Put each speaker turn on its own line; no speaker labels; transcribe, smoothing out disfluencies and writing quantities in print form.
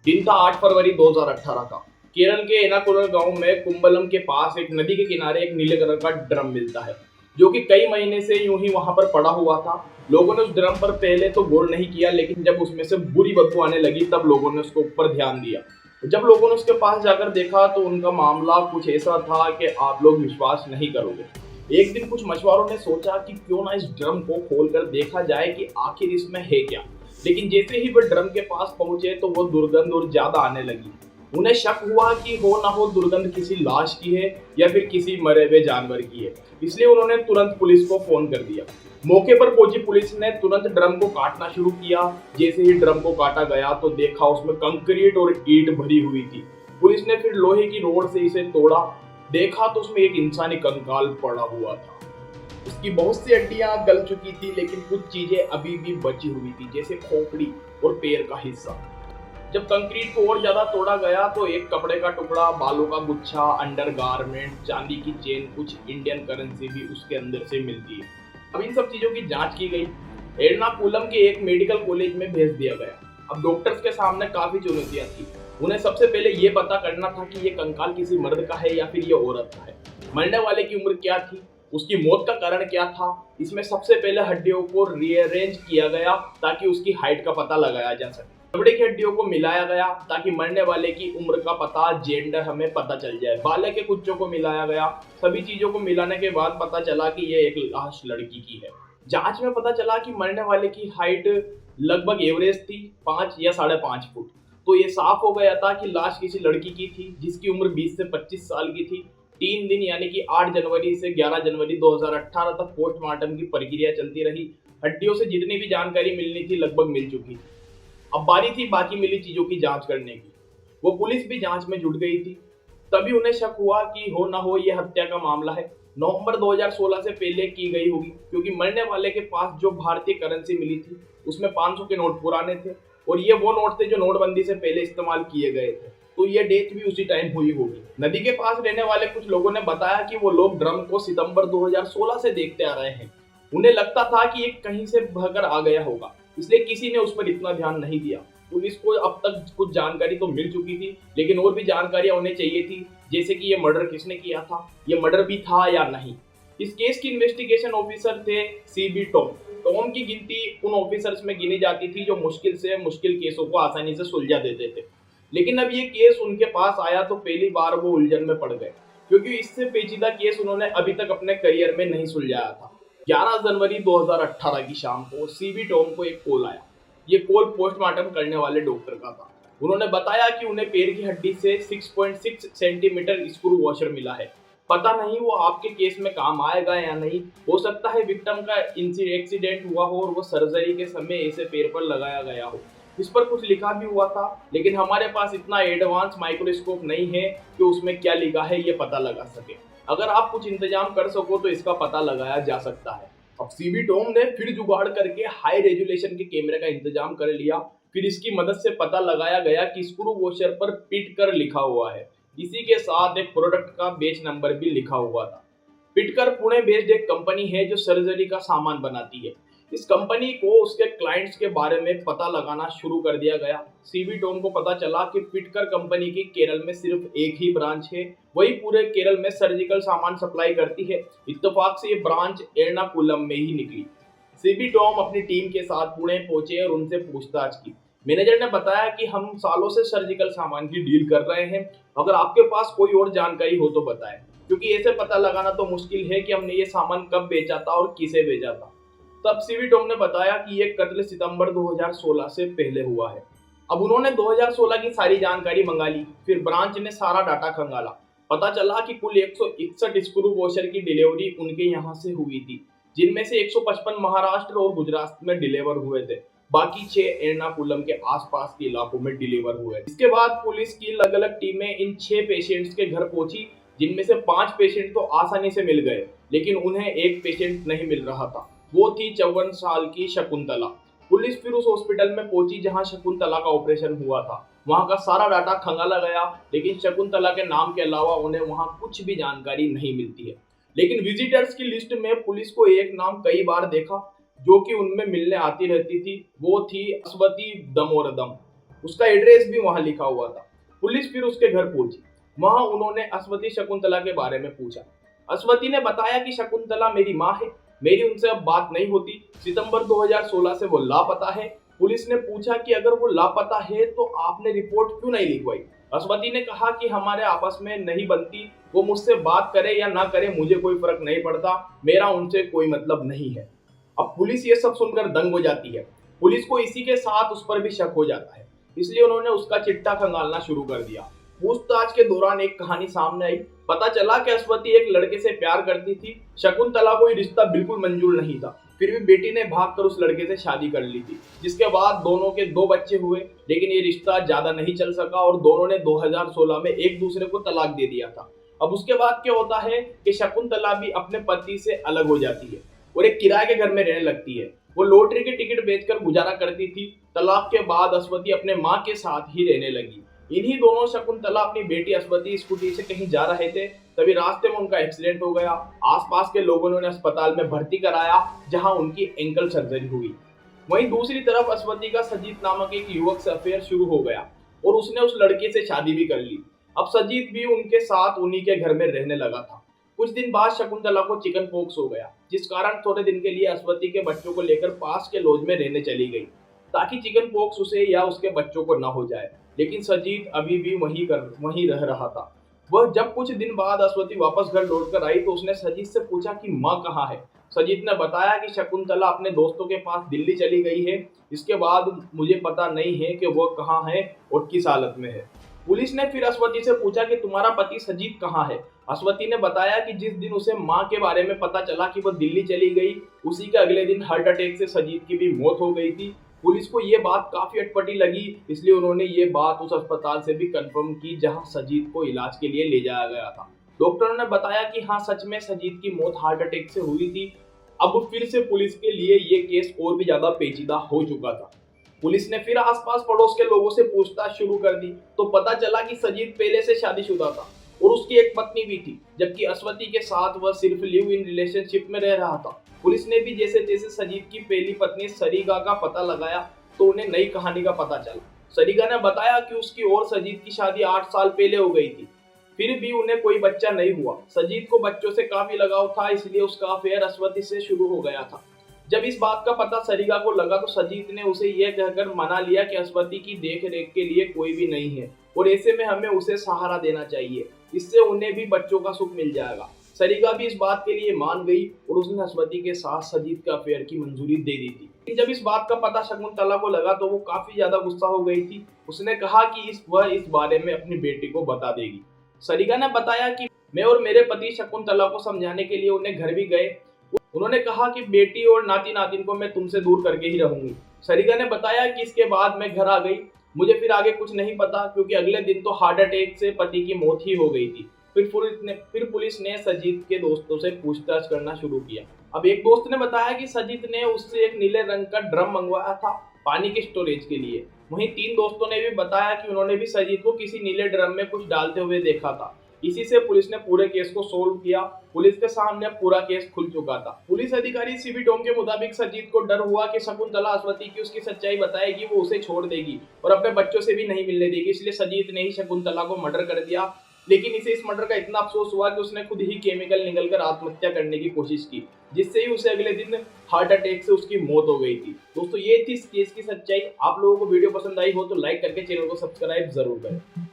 दिन था 8 फरवरी 2018 का। केरल के एर्नाकुलम गांव में कुंबलम के पास एक नदी के किनारे एक नीले कलर का ड्रम मिलता है, जो कि कई महीने से यूं ही वहां पर पड़ा हुआ था। लोगों ने उस ड्रम पर पहले तो गौर नहीं किया, लेकिन जब उसमें से बुरी बदबू आने लगी तब लोगों ने उसके ऊपर ध्यान दिया। जब लोगों ने उसके पास जाकर देखा तो उनका मामला कुछ ऐसा था कि आप लोग विश्वास नहीं करोगे। एक दिन कुछ मछुआरों ने सोचा कि क्यों ना इस ड्रम को खोलकर देखा जाए कि आखिर इसमें है क्या। लेकिन जैसे ही वे ड्रम के पास पहुंचे तो वो दुर्गंध और ज्यादा आने लगी। उन्हें शक हुआ कि हो ना हो दुर्गंध किसी लाश की है या फिर किसी मरे हुए जानवर की है, इसलिए उन्होंने तुरंत पुलिस को फोन कर दिया। मौके पर पहुंची पुलिस ने तुरंत ड्रम को काटना शुरू किया। जैसे ही ड्रम को काटा गया तो देखा उसमें कंक्रीट और ईंट भरी हुई थी। पुलिस ने फिर लोहे की रोड से इसे तोड़ा। देखा तो उसमें एक इंसानी कंकाल पड़ा हुआ था। उसकी बहुत सी हड्डियां गल चुकी थी, लेकिन कुछ चीजें अभी भी बची हुई थी, जैसे खोपड़ी और पैर का हिस्सा। जब कंक्रीट को और ज्यादा तोड़ा गया तो एक कपड़े का टुकड़ा, बालों का गुच्छा, अंडरगारमेंट, चांदी की चेन, कुछ इंडियन करेंसी भी उसके अंदर से मिलती है। अब इन सब चीजों की जांच की गई। एर्नाकुलम के एक मेडिकल कॉलेज में भेज दिया गया। अब डॉक्टर्स के सामने काफी चुनौतियां थी। उन्हें सबसे पहले ये पता करना था कि ये कंकाल किसी मर्द का है या फिर ये औरत का है। मरने वाले की उम्र क्या थी, उसकी मौत का कारण क्या था। इसमें सबसे पहले हड्डियों को रीअरेंज किया गया ताकि उसकी हाइट का पता लगाया जा सके। जबड़े की हड्डियों को मिलाया गया ताकि मरने वाले की उम्र का पता, जेंडर हमें पता चल जाए। बाले के कुच्चों को मिलाया गया। सभी चीजों को मिलाने के बाद पता चला कि ये एक लाश लड़की की है। जांच में पता चला कि मरने वाले की हाइट लगभग एवरेज थी, 5 या 5.5 फुट। तो ये साफ हो गया था कि लाश किसी लड़की की थी जिसकी उम्र 20 से 25 साल की थी। 3 दिन यानी कि 8 जनवरी से 11 जनवरी 2018 तक पोस्टमार्टम की प्रक्रिया चलती रही। हड्डियों से जितनी भी जानकारी मिलनी थी लगभग मिल चुकी थी। अब बारी थी बाकी मिली चीजों की जांच करने की। वो पुलिस भी जांच में जुट गई थी। तभी उन्हें शक हुआ कि हो ना हो ये हत्या का मामला है। नवंबर 2016 से पहले की गई होगी, क्योंकि मरने वाले के पास जो भारतीय करेंसी मिली थी उसमें 500 के नोट पुराने थे और ये वो नोट थे जो नोटबंदी से पहले इस्तेमाल किए गए थे। तो ये डेट भी उसी टाइम हुई होगी। नदी के पास रहने वाले कुछ लोगों ने बताया कि वो लोग ड्रम को सितंबर 2016 से देखते आ रहे हैं। उन्हें लगता था कि ये कहीं से बहकर आ गया होगा, इसलिए किसी ने उस पर इतना ध्यान नहीं दिया। पुलिस को अब तक कुछ जानकारी तो मिल चुकी थी, लेकिन और भी जानकारियां उन्हें चाहिए थी, जैसे कि ये मर्डर किसने किया था, ये मर्डर भी था या नहीं। इस केस की इन्वेस्टिगेशन ऑफिसर थे सीबी टॉम। टॉम की गिनती उन ऑफिसर्स में गिनी जाती थी जो मुश्किल से मुश्किल केसों को आसानी से सुलझा देते थे। लेकिन अब ये केस उनके पास आया तो पहली बार वो उलझन में पड़ गए, क्योंकि इससे पेचीदा केस उन्होंने अभी तक अपने करियर में नहीं सुलझाया था। 11 जनवरी 2018 की शाम को सीबी टॉम को एक कॉल आया। ये कॉल पोस्टमार्टम करने वाले डॉक्टर का था। उन्होंने बताया कि उन्हें पैर की हड्डी से 6.6 सेंटीमीटर स्क्रू वॉशर मिला है। पता नहीं वो आपके केस में काम आएगा या नहीं। हो सकता है विक्टिम का एक्सीडेंट हुआ हो और वो सर्जरी के समय इसे पैर पर लगाया गया हो। इस पर कुछ लिखा भी हुआ था, लेकिन हमारे पास इतना एडवांस माइक्रोस्कोप नहीं है कि उसमें क्या लिखा है ये पता लगा सके। अगर आप कुछ इंतजाम कर सको तो इसका पता लगाया जा सकता है। अब सीबी टॉम ने फिर जुगाड़ करके हाई रेजोल्यूशन के कैमरे का इंतजाम कर लिया। फिर इसकी मदद से पता लगाया गया कि स्क्रू वॉशर पर पिटकर लिखा हुआ है। इसी के साथ एक प्रोडक्ट का बेच नंबर भी लिखा हुआ था। पिटकर पुणे बेस्ड एक कंपनी है जो सर्जरी का सामान बनाती है। इस कंपनी को उसके क्लाइंट्स के बारे में पता लगाना शुरू कर दिया गया। सीबी टॉम को पता चला कि पिटकर कंपनी की केरल में सिर्फ एक ही ब्रांच है, वही पूरे केरल में सर्जिकल सामान सप्लाई करती है। इत्तेफाक से ये ब्रांच एर्नाकुलम में ही निकली। सीबी टॉम अपनी टीम के साथ पुणे पहुंचे और उनसे पूछताछ की। मैनेजर ने बताया कि हम सालों से सर्जिकल सामान की डील कर रहे हैं, अगर आपके पास कोई और जानकारी हो तो बताएं, क्योंकि ऐसे पता लगाना तो मुश्किल है कि हमने ये सामान कब बेचा था और किसे बेचा था। तब सीबी टॉम ने बताया कि ये कत्ल सितंबर 2016 से पहले हुआ है। अब उन्होंने 2016 की सारी जानकारी मंगा ली। फिर ब्रांच ने सारा डाटा खंगाला। पता चला कि कुल 161 स्क्रू वॉशर की डिलीवरी उनके यहाँ से हुई थी, जिनमें से 155 महाराष्ट्र और गुजरात में डिलीवर हुए थे। बाकी 6 एर्नाकुलम के आसपास के इलाकों में डिलीवर हुए। इसके बाद पुलिस की अलग अलग टीमें इन 6 पेशेंट्स के घर पहुंची, जिनमें से 5 पेशेंट तो आसानी से मिल गए, लेकिन उन्हें एक पेशेंट नहीं मिल रहा था। वो थी 54 साल की शकुंतला। पुलिस फिर उस हॉस्पिटल में पहुंची जहां शकुंतला का ऑपरेशन हुआ था। वहां का सारा डाटा खंगाला गया, लेकिन शकुंतला के नाम के अलावा उन्हें वहां कुछ भी जानकारी नहीं मिलती है। लेकिन विजिटर्स की लिस्ट में पुलिस को एक नाम कई बार देखा, जो कि उनमें मिलने आती रहती थी। वो थी अस्वती दमोरदम। उसका एड्रेस भी वहां लिखा हुआ था। पुलिस फिर उसके घर पहुंची। वहां उन्होंने अस्वती शकुंतला के बारे में पूछा। अस्वती ने बताया कि शकुंतला मेरी माँ है, मेरी उनसे अब बात नहीं होती। सितंबर 2016 से वो लापता है। पुलिस ने पूछा कि अगर वो लापता है तो आपने रिपोर्ट क्यों नहीं लिखवाई? अस्वती ने कहा कि हमारे आपस में नहीं बनती, वो मुझसे बात करे या ना करे मुझे कोई फर्क नहीं पड़ता, मेरा उनसे कोई मतलब नहीं है। अब पुलिस ये सब सुनकर दंग हो जाती है। पुलिस को इसी के साथ उस पर भी शक हो जाता है, इसलिए उन्होंने उसका चिट्ठा खंगालना शुरू कर दिया। पूछताछ के दौरान एक कहानी सामने आई। पता चला कि अस्वती एक लड़के से प्यार करती थी। शकुंतला को ये रिश्ता बिल्कुल मंजूर नहीं था, फिर भी बेटी ने भागकर उस लड़के से शादी कर ली थी, जिसके बाद दोनों के 2 बच्चे हुए। लेकिन ये रिश्ता ज्यादा नहीं चल सका और दोनों ने 2016 में एक दूसरे को तलाक दे दिया था। अब उसके बाद क्या होता है कि शकुंतला भी अपने पति से अलग हो जाती है और एक किराए के घर में रहने लगती है। वो लॉटरी के टिकट बेचकर गुजारा करती थी। तलाक के बाद अस्वती अपने माँ के साथ ही रहने लगी। इन्हीं दोनों शकुंतला अपनी बेटी अस्वती स्कूटी से कहीं जा रहे थे, तभी रास्ते में उनका एक्सीडेंट हो गया। आसपास के लोगों ने उन्हें अस्पताल में भर्ती कराया, जहां उनकी एंकल सर्जरी हुई। वहीं दूसरी तरफ अस्वती का सजीत नामक एक युवक से अफेयर शुरू हो गया और उसने उस लड़के से शादी भी कर ली। अब सजीत भी उनके साथ उन्हीं के घर में रहने लगा था। कुछ दिन बाद शकुंतला को चिकन पॉक्स हो गया, जिस कारण थोड़े दिन के लिए अस्वती के बच्चों को लेकर पास के लॉज में रहने चली गई, ताकि चिकन पॉक्स उसे या उसके बच्चों को न हो जाए। लेकिन सजीत अभी भी वहीं रह रहा था। वह जब कुछ दिन बाद अस्वती वापस घर लौटकर आई तो उसने सजीत से पूछा कि माँ कहाँ है। सजीत ने बताया कि शकुंतला अपने दोस्तों के पास दिल्ली चली गई है, इसके बाद मुझे पता नहीं है कि वह कहाँ है और किस हालत में है। पुलिस ने फिर अस्वती से पूछा कि तुम्हारा पति सजीत कहाँ है। अस्वती ने बताया कि जिस दिन उसे माँ के बारे में पता चला कि वह दिल्ली चली गई, उसी के अगले दिन हार्ट अटैक से सजीत की भी मौत हो गई थी। पुलिस को ये बात काफी अटपटी लगी, इसलिए उन्होंने ये बात उस अस्पताल से भी कंफर्म की जहां सजीत को इलाज के लिए ले जाया गया था। डॉक्टरों ने बताया कि हाँ, सच में सजीत की मौत हार्ट अटैक से हुई थी। अब फिर से पुलिस के लिए ये केस और भी ज्यादा पेचीदा हो चुका था। पुलिस ने फिर आसपास पड़ोस के लोगों से पूछताछ शुरू कर दी तो पता चला कि सजीत पहले से शादीशुदा था और उसकी एक पत्नी भी थी, जबकि अस्वती के साथ वह सिर्फ लिव इन रिलेशनशिप में रह रहा था। पुलिस ने भी जैसे तैसे सजीत की पहली पत्नी सरीगा का पता लगाया तो उन्हें नई कहानी का पता चला। सरीगा ने बताया कि उसकी और सजीत की शादी 8 साल पहले हो गई थी, फिर भी उन्हें कोई बच्चा नहीं हुआ। सजीत को बच्चों से काफी लगाव था, इसलिए उसका अफेयर अस्वती से शुरू हो गया था। जब इस बात का पता सरीगा को लगा तो सजीत ने उसे यह कहकर मना लिया कि अस्वती की देख रेख के लिए कोई भी नहीं है और ऐसे में हमें उसे सहारा देना चाहिए, इससे उन्हें भी बच्चों का सुख मिल जाएगा। सरीगा भी इस बात के लिए मान गई और उसने अस्वती के साथ सजीत के अफेयर की मंजूरी दे दी थी। जब इस बात का पता शकुंतला को लगा तो वो काफी ज्यादा गुस्सा हो गई थी। उसने कहा कि वह इस बारे में अपनी बेटी को बता देगी। सरीगा ने बताया कि मैं और मेरे पति शकुंतला को समझाने के लिए उन्हें घर भी गए। उन्होंने कहा कि बेटी और नाती नातिन को मैं तुमसे दूर करके ही रहूंगी। सरीगा ने बताया कि इसके बाद मैं घर आ गई। मुझे फिर आगे कुछ नहीं पता, क्योंकि अगले दिन तो हार्ट अटैक से पति की मौत ही हो गई थी। फिर पुलिस ने सजीत के दोस्तों से पूछताछ करना शुरू किया। अब एक दोस्त ने बताया कि सजीत ने उससे एक नीले रंग का ड्रम मंगवाया था पानी के स्टोरेज के लिए। वहीं 3 दोस्तों ने भी बताया कि उन्होंने भी सजीत को किसी नीले ड्रम में कुछ डालते हुए देखा था। इसी से पुलिस ने पूरे केस को सोल्व किया। पुलिस के सामने पूरा केस खुल चुका था। पुलिस अधिकारी सीबी टोम के मुताबिक सजीत को डर हुआ कि शकुंतला अस्वती की उसकी सच्चाई बताएगी, वो उसे छोड़ देगी और अपने बच्चों से भी नहीं मिलने देगी, इसलिए सजीत ने ही शकुंतला को मर्डर कर दिया। लेकिन इसे इस मर्डर का इतना अफसोस हुआ कि उसने खुद ही केमिकल निगलकर आत्महत्या करने की कोशिश की, जिससे ही उसे अगले दिन हार्ट अटैक से उसकी मौत हो गई थी। दोस्तों, ये थी इस केस की सच्चाई। आप लोगों को वीडियो पसंद आई हो तो लाइक करके चैनल को सब्सक्राइब जरूर करें।